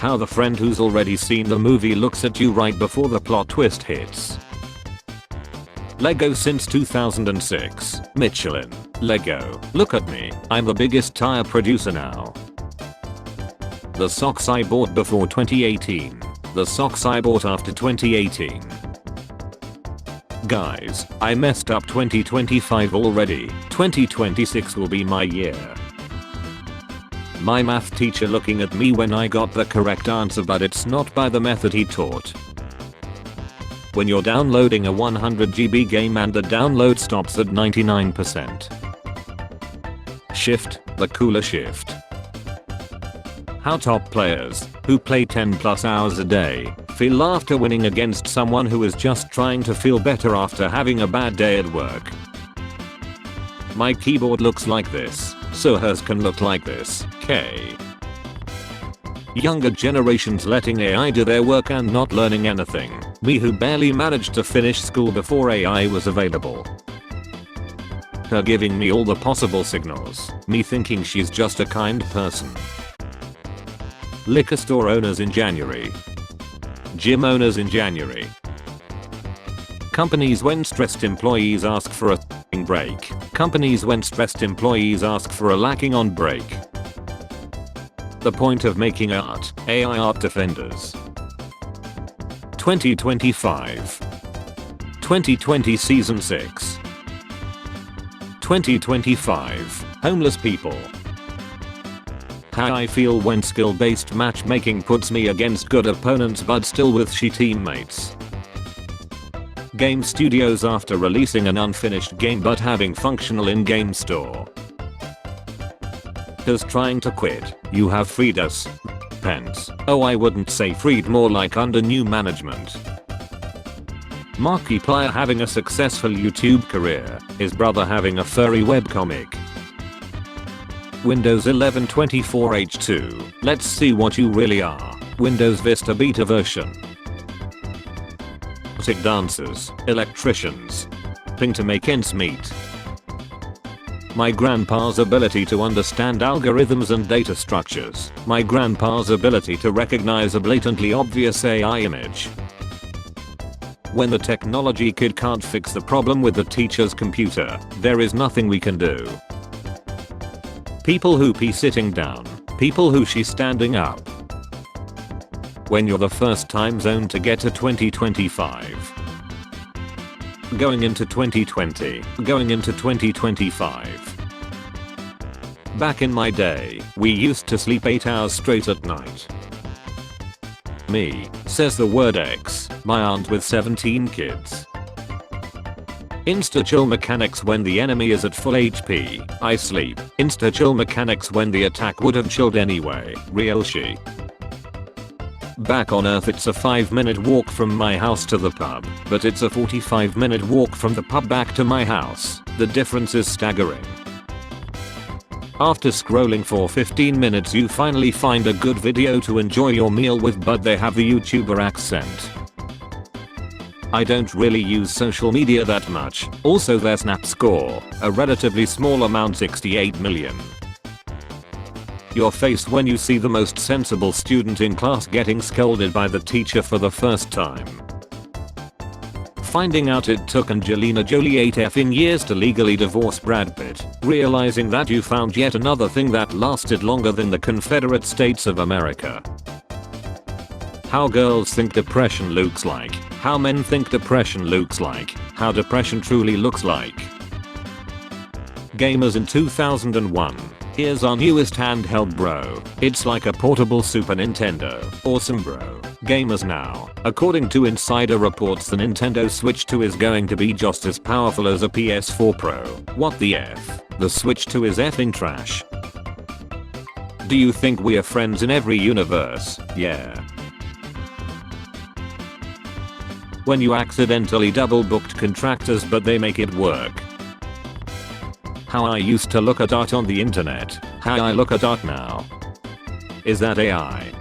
How the friend who's already seen the movie looks at you right before the plot twist hits. Lego since 2006. Michelin. Lego. Look at me. I'm the biggest tire producer now. The socks I bought before 2018. The socks I bought after 2018. Guys, I messed up 2025 already. 2026 will be my year. My math teacher looking at me when I got the correct answer, but it's not by the method he taught. When you're downloading a 100 GB game and the download stops at 99%. Shift, the cooler shift. How top players, who play 10 plus hours a day, feel after winning against someone who is just trying to feel better after having a bad day at work. My keyboard looks like this, so hers can look like this. K. Younger generations letting AI do their work and not learning anything. Me who barely managed to finish school before AI was available. Her giving me all the possible signals. Me thinking she's just a kind person. Liquor store owners in January. Gym owners in January. Companies when stressed employees ask for a break. Companies when stressed employees ask for a lacking on break. The point of making art. AI art defenders. 2025. 2020 season 6. 2025. Homeless people. How I feel when skill-based matchmaking puts me against good opponents but still with shitty teammates. Game studios after releasing an unfinished game but having functional in-game store. Is trying to quit. You have freed us. Pence. Oh, I wouldn't say freed, more like under new management. Markiplier having a successful YouTube career. His brother having a furry webcomic. Windows 11 24H2. Let's see what you really are. Windows Vista beta version. Music dancers. Electricians. Ping to make ends meet. My grandpa's ability to understand algorithms and data structures. My grandpa's ability to recognize a blatantly obvious AI image. When the technology kid can't fix the problem with the teacher's computer, there is nothing we can do. People who pee sitting down. People who she standing up. When you're the first time zone to get to 2025. Going into 2020. Going into 2025. Back in my day, we used to sleep 8 hours straight at night. Me, says the word X, my aunt with 17 kids. Insta-chill mechanics when the enemy is at full HP, I sleep. Insta-chill mechanics when the attack would have chilled anyway, real she. Back on Earth it's a 5-minute walk from my house to the pub, but it's a 45-minute walk from the pub back to my house. The difference is staggering. After scrolling for 15 minutes you finally find a good video to enjoy your meal with, but they have the YouTuber accent. I don't really use social media that much. Also their Snap score, a relatively small amount, 68 million. Your face when you see the most sensible student in class getting scolded by the teacher for the first time. Finding out it took Angelina Jolie 8 effing years to legally divorce Brad Pitt. Realizing that you found yet another thing that lasted longer than the Confederate States of America. How girls think depression looks like. How men think depression looks like. How depression truly looks like. Gamers in 2001. Here's our newest handheld, bro. It's like a portable Super Nintendo. Awesome, bro. Gamers now. According to insider reports, the Nintendo Switch 2 is going to be just as powerful as a PS4 Pro. What the F? The Switch 2 is effing trash. Do you think we are friends in every universe? Yeah. When you accidentally double booked contractors but they make it work. How I used to look at art on the internet. How I look at art now. Is that AI?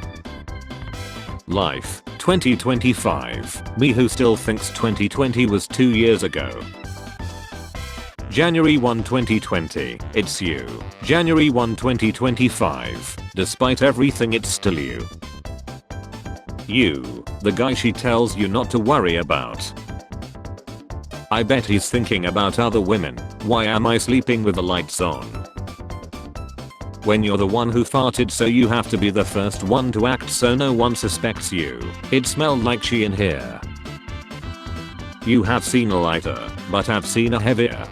Life. 2025. Me who still thinks 2020 was 2 years ago. January 1, 2020. It's you. January 1, 2025. Despite everything, it's still you. You, the guy she tells you not to worry about. I bet he's thinking about other women. Why am I sleeping with the lights on? When you're the one who farted, so you have to be the first one to act so no one suspects you. It smelled like she in here. You have seen a lighter, but have seen a heavier.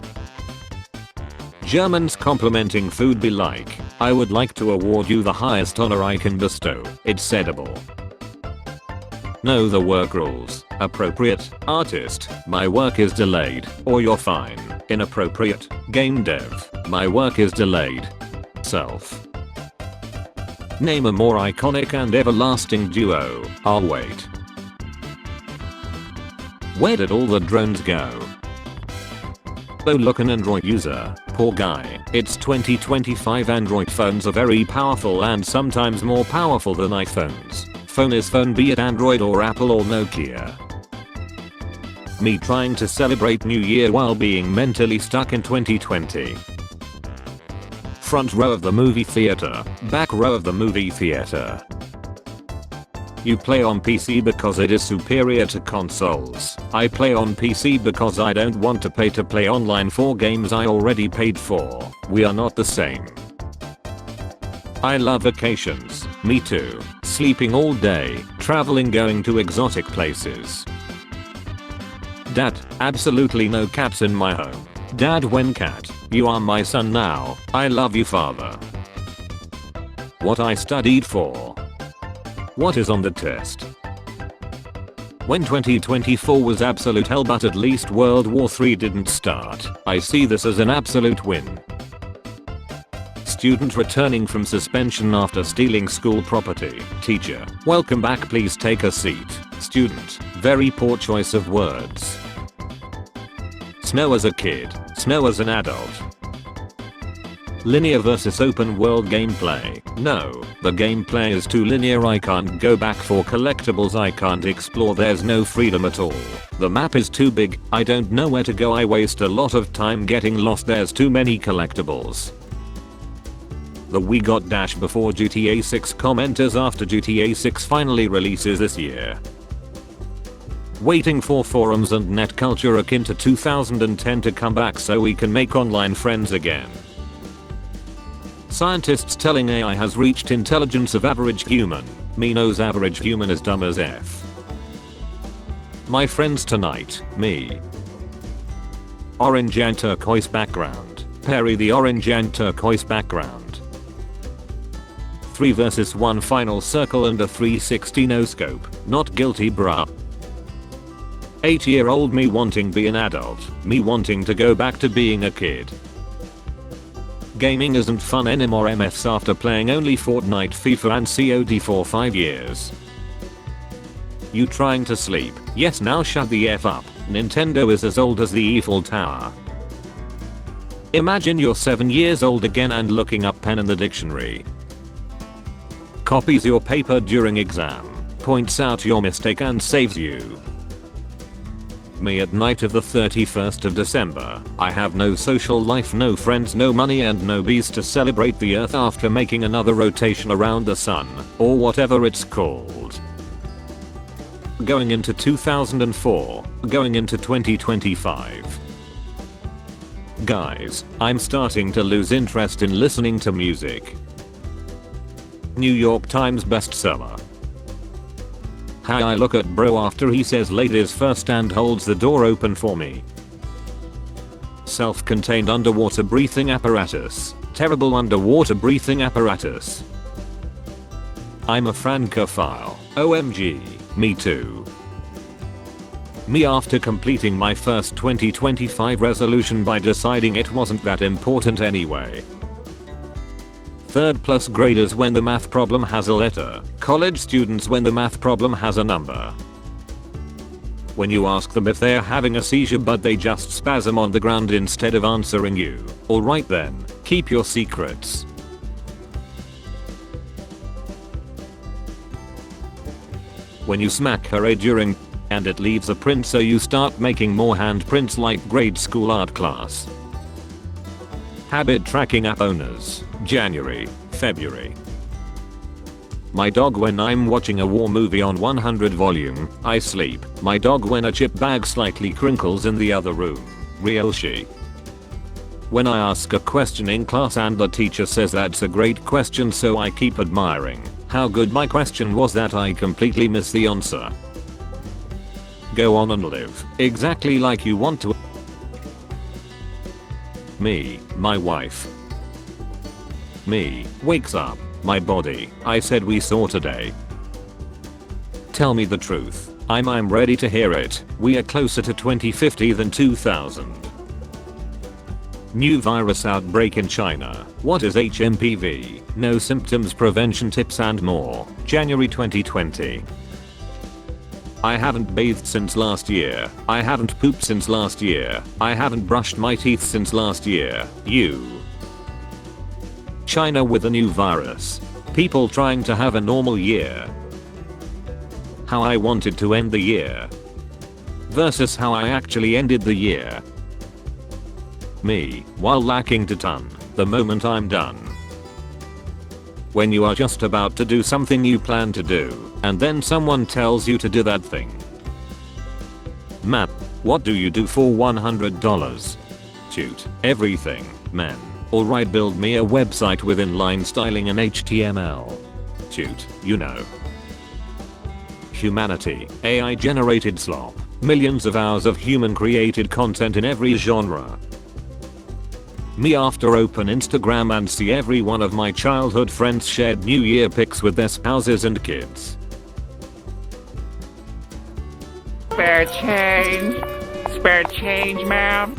Germans complimenting food be like, I would like to award you the highest honor I can bestow. It's edible. Know the work rules. Appropriate, artist, my work is delayed, or you're fine. Inappropriate, game dev, my work is delayed. Self. Name a more iconic and everlasting duo. I'll wait. Where did all the drones go? Oh, look, an Android user. Poor guy. It's 2025. Android phones are very powerful and sometimes more powerful than iPhones. Phone is phone, be it Android or Apple or Nokia. Me trying to celebrate New Year while being mentally stuck in 2020. Front row of the movie theater, back row of the movie theater. You play on PC because it is superior to consoles. I play on PC because I don't want to pay to play online for games I already paid for. We are not the same. I love vacations. Me too. Sleeping all day, traveling, going to exotic places. Dad, absolutely no cats in my home. Dad, when cat, you are my son now. I love you, father. What I studied for. What is on the test? When 2024 was absolute hell, but at least World War III didn't start. I see this as an absolute win. Student returning from suspension after stealing school property. Teacher, welcome back, please take a seat. Student, very poor choice of words. Snow as a kid, snow as an adult. Linear versus open world gameplay. No, the gameplay is too linear. I can't go back for collectibles, I can't explore, there's no freedom at all. The map is too big, I don't know where to go, I waste a lot of time getting lost, there's too many collectibles. The we got dash before GTA 6 commenters after GTA 6 finally releases this year. Waiting for forums and net culture akin to 2010 to come back so we can make online friends again. Scientists telling AI has reached intelligence of average human. Me knows average human is dumb as F. My friends tonight, me. Orange and turquoise background. Perry the orange and turquoise background. 3 versus 1 final circle and a 360 no scope. Not guilty, bruh. 8-year-old me wanting be an adult. Me wanting to go back to being a kid. Gaming isn't fun anymore, MFs after playing only Fortnite, FIFA and COD for 5 years. You trying to sleep? Yes, now shut the F up. Nintendo is as old as the Eiffel Tower. Imagine you're 7 years old again and looking up pen in the dictionary. Copies your paper during exam. Points out your mistake and saves you. Me at night of the 31st of December. I have no social life, no friends, no money and no bees to celebrate the earth after making another rotation around the sun, or whatever it's called. Going into 2004, going into 2025. Guys, I'm starting to lose interest in listening to music. New York Times bestseller. How I look at bro after he says ladies first and holds the door open for me. Self-contained underwater breathing apparatus. Terrible underwater breathing apparatus. I'm a francophile. OMG. Me too. Me after completing my first 2025 resolution by deciding it wasn't that important anyway. Third plus graders when the math problem has a letter. College students when the math problem has a number. When you ask them if they're having a seizure but they just spasm on the ground instead of answering you. Alright then, keep your secrets. When you smack her during and it leaves a print so you start making more handprints like grade school art class. Habit tracking app owners. January, February. My dog when I'm watching a war movie on 100 volume. I sleep. My dog when a chip bag slightly crinkles in the other room. Real she. When I ask a question in class and the teacher says that's a great question, so I keep admiring how good my question was that I completely miss the answer. Go on and live exactly like you want to. Me, my wife. Me, wakes up. My body, I said we saw today. Tell me the truth. I'm ready to hear it. We are closer to 2050 than 2000. New virus outbreak in China. What is HMPV? No symptoms, prevention tips and more. January 2020. I haven't bathed since last year. I haven't pooped since last year. I haven't brushed my teeth since last year. China with a new virus. People trying to have a normal year. How I wanted to end the year. Versus how I actually ended the year. Me, while lacking to ton, the moment I'm done. When you are just about to do something you plan to do, and then someone tells you to do that thing. Matt, what do you do for $100? Shoot, everything, man. Alright, build me a website with inline styling and HTML. Shoot, you know. Humanity, AI generated slop. Millions of hours of human created content in every genre. Me after open Instagram and see every one of my childhood friends shared New Year pics with their spouses and kids. Spare change, ma'am.